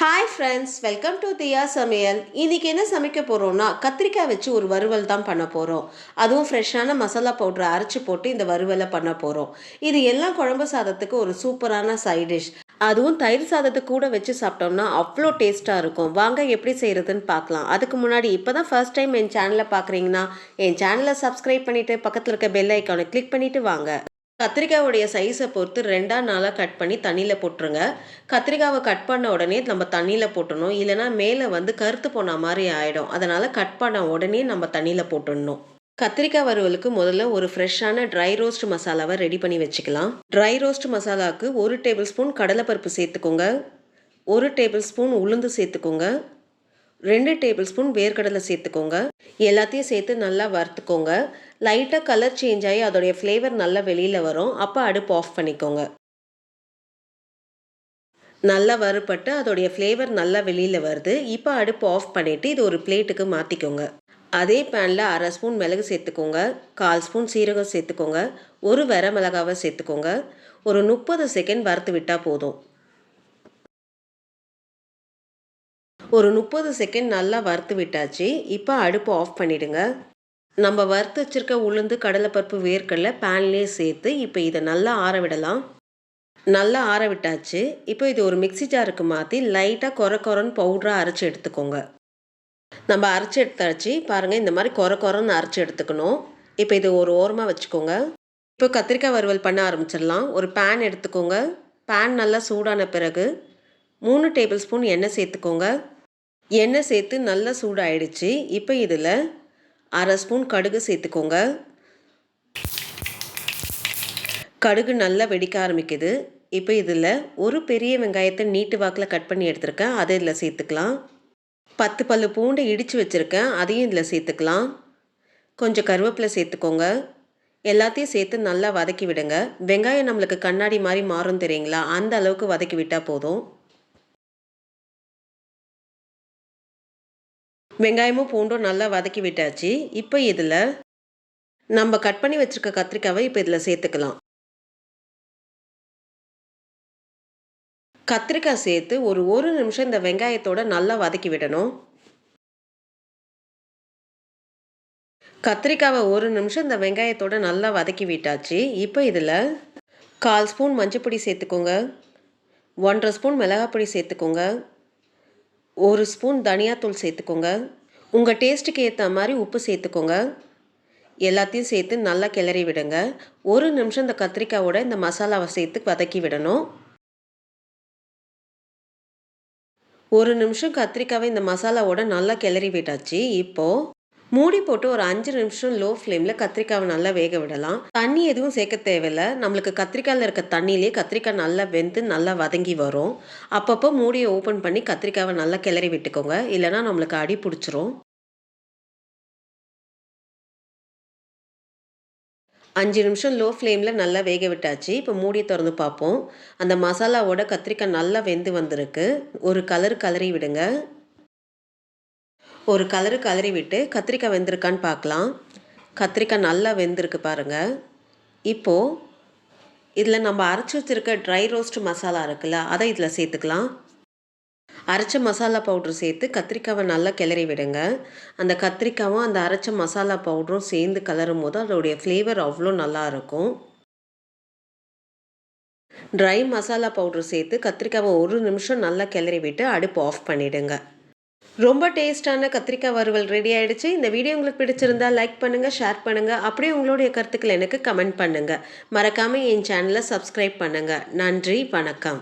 Hi friends, welcome to Diya Samayal. இன்னைக்கு என்ன சமைக்க போறோம்னா கத்திரிக்காய் வச்சு ஒரு வறுவல் தான் பண்ண போறோம். அதுவும் ஃப்ரெஷ்ஷான மசாலா பவுடர் அரைச்சு போட்டு இந்த வறுவலை பண்ண போறோம். இது எல்லாம் குழம்பு சாதத்துக்கு ஒரு சூப்பரான சைட் டிஷ். அதுவும் தயிர் சாதத்துக்கு கூட வச்சு சாப்பிட்டோம்னா அவ்வளோ டேஸ்ட்டாக இருக்கும். வாங்க எப்படி செய்யறதுன்னு பார்க்கலாம். அதுக்கு முன்னாடி இப்போதான் ஃபர்ஸ்ட் டைம் என் சேனலை பார்க்குறீங்கன்னா என் சேனலை சப்ஸ்கிரைப் பண்ணிட்டு பக்கத்தில் இருக்க பெல் ஐக்கானை கிளிக் பண்ணிட்டு வாங்க. கத்திரிக்காயோடைய சைஸை பொறுத்து 2 கட் பண்ணி தண்ணியில் போட்டுருங்க. கத்திரிக்காவை கட் பண்ண உடனே நம்ம தண்ணியில் போட்டணும், இல்லைனா மேலே கருத்து போன மாதிரி ஆகிடும். அதனால் கட் பண்ண உடனே நம்ம தண்ணியில் போட்டுடணும். கத்திரிக்காய் வறுவலுக்கு முதல்ல ஒரு ஃப்ரெஷ்ஷான ட்ரை ரோஸ்ட் மசாலாவை ரெடி பண்ணி வச்சுக்கலாம். ட்ரை ரோஸ்ட் மசாலாவுக்கு 1 டேபிள் ஸ்பூன் கடலைப்பருப்பு சேர்த்துக்கோங்க, 1 டேபிள் ஸ்பூன் உளுந்து சேர்த்துக்கோங்க, 2 டேபிள் ஸ்பூன் வேர்க்கடலை சேர்த்துக்கோங்க. எல்லாத்தையும் சேர்த்து நல்லா வறுத்துக்கோங்க. லைட்டாக கலர் சேஞ்ச் ஆகி அதோடைய ஃப்ளேவர் நல்லா வெளியில் வரும். அப்போ அடுப்பு ஆஃப் பண்ணிக்கோங்க. நல்லா வறுபட்டு அதோடைய ஃப்ளேவர் நல்லா வெளியில் வருது. இப்போ அடுப்பு ஆஃப் பண்ணிவிட்டு இது ஒரு பிளேட்டுக்கு மாற்றிக்கோங்க. அதே பேனில் 1/2 ஸ்பூன் மிளகு சேர்த்துக்கோங்க, 1/4 ஸ்பூன் சீரகம் சேர்த்துக்கோங்க, ஒரு வரமிளகாவை சேர்த்துக்கோங்க. ஒரு 30 செகண்ட் வறுத்து விட்டால் போதும். ஒரு 30 செகண்ட் நல்லா வறுத்து விட்டாச்சு. இப்போ அடுப்பு ஆஃப் பண்ணிவிடுங்க. நம்ம வறுத்து வச்சுருக்க உளுந்து, கடலைப்பருப்பு, வேர்க்கடலை பேன்லேயே சேர்த்து இப்போ இதை நல்லா ஆற விடலாம். நல்லா ஆற விட்டாச்சு. இப்போ இது ஒரு மிக்ஸி ஜாருக்கு மாற்றி லைட்டாக கொரன்னு பவுடராக அரைச்சி எடுத்துக்கோங்க. நம்ம அரைச்சி எடுத்தாச்சு. பாருங்கள், இந்த மாதிரி கொரன்னு அரைச்சி எடுத்துக்கணும். இப்போ இது ஒரு ஓரமாக வச்சுக்கோங்க. இப்போ கத்திரிக்காய் வறுவல் பண்ண ஆரம்பிச்சிடலாம். ஒரு பேன் எடுத்துக்கோங்க. பேன் நல்லா சூடான பிறகு 3 டேபிள் ஸ்பூன் எண்ணெய் சேர்த்துக்கோங்க. எண்ணெய் சேர்த்து நல்லா சூடாயிடுச்சு. இப்போ இதில் 1/2 ஸ்பூன் கடுகு சேர்த்துக்கோங்க. கடுகு நல்லா வெடிக்க ஆரம்பிக்குது. இப்போ இதில் ஒரு பெரிய வெங்காயத்தை நீட்டு வாக்கில் கட் பண்ணி எடுத்துருக்கேன், அதை இதில் சேர்த்துக்கலாம். 10 பல்லு பூண்டை இடித்து வச்சுருக்கேன், அதையும் இதில் சேர்த்துக்கலாம். கொஞ்சம் கருவேப்பிலை சேர்த்துக்கோங்க. எல்லாத்தையும் சேர்த்து நல்லா வதக்கி விடுங்க. வெங்காயம் நம்மளுக்கு கண்ணாடி மாதிரி மாறும் தெரியுங்களா, அந்த அளவுக்கு வதக்கி விட்டால் போதும். வெங்காயமும் பூண்டும் நல்லா வதக்கி விட்டாச்சு. இப்போ இதில் நம்ம கட் பண்ணி வச்சுருக்க கத்திரிக்காவை இப்போ இதில் சேர்த்துக்கலாம். கத்திரிக்காய் சேர்த்து ஒரு நிமிஷம் இந்த வெங்காயத்தோட நல்லா வதக்கி விடணும். கத்திரிக்காவை 1 நிமிஷம் இந்த வெங்காயத்தோட நல்லா வதக்கி விட்டாச்சு. இப்போ இதில் 1/4 ஸ்பூன் மஞ்சப்பொடி சேர்த்துக்கோங்க, 1/2 ஸ்பூன் மிளகாப்பொடி சேர்த்துக்கோங்க, 1 ஸ்பூன் தனியாத்தூள் சேர்த்துக்கோங்க. உங்கள் டேஸ்ட்டுக்கு ஏற்ற மாதிரி உப்பு சேர்த்துக்கோங்க. எல்லாத்தையும் சேர்த்து நல்லா கிளறி விடுங்க. 1 நிமிஷம் இந்த கத்திரிக்காவோட இந்த மசாலாவை சேர்த்து வதக்கி விடணும். 1 நிமிஷம் கத்திரிக்காவை இந்த மசாலாவோட நல்லா கிளறி விட்டாச்சு. இப்போது மூடி போட்டு ஒரு 5 நிமிஷம் லோ ஃப்ளேமில் கத்திரிக்காவை நல்லா வேக விடலாம். தண்ணி எதுவும் சேர்க்க தேவையில்லை. நம்மளுக்கு கத்திரிக்காயில் இருக்க தண்ணியிலே கத்திரிக்காய் நல்லா வெந்து நல்லா வதங்கி வரும். அப்பப்போ மூடியை ஓப்பன் பண்ணி கத்திரிக்காவை நல்லா கிளறி விட்டுக்கோங்க, இல்லைனா நம்மளுக்கு அடி பிடிச்சிரும். 5 நிமிஷம் லோ ஃப்ளேமில் நல்லா வேக விட்டாச்சு. இப்போ மூடியை திறந்து பார்ப்போம். அந்த மசாலாவோட கத்திரிக்காய் நல்லா வெந்து வந்திருக்கு. ஒரு கலரி விடுங்க. ஒரு கலரி விட்டு கத்திரிக்காய் வெந்திருக்கான்னு பார்க்கலாம். கத்திரிக்காய் நல்லா வெந்திருக்கு பாருங்கள். இப்போது இதில் நம்ம அரைச்சி வச்சுருக்க ட்ரை ரோஸ்ட் மசாலா இருக்குல்ல, அதை இதில் சேர்த்துக்கலாம். அரைச்ச மசாலா பவுட்ரு சேர்த்து கத்திரிக்காவை நல்லா கிளறி விடுங்க. அந்த கத்திரிக்காவும் அந்த அரைச்ச மசாலா பவுடரும் சேர்ந்து கலரும் போது அதோடைய ஃப்ளேவர் அவ்வளோ நல்லாயிருக்கும். ட்ரை மசாலா பவுட்ரு சேர்த்து கத்திரிக்காவை 1 நிமிஷம் நல்லா கிளறி விட்டு அடுப்பு ஆஃப் பண்ணிவிடுங்க. ரொம்ப டேஸ்டான கத்திரிக்காய் வறுவல் ரெடி ஆகிடுச்சு. இந்த வீடியோ உங்களுக்கு பிடிச்சிருந்தா லைக் பண்ணுங்கள், ஷேர் பண்ணுங்கள். அப்படியே உங்களுடைய கருத்துக்கள் எனக்கு கமெண்ட் பண்ணுங்கள். மறக்காமல் என் சேனலை சப்ஸ்கிரைப் பண்ணுங்கள். நன்றி, வணக்கம்.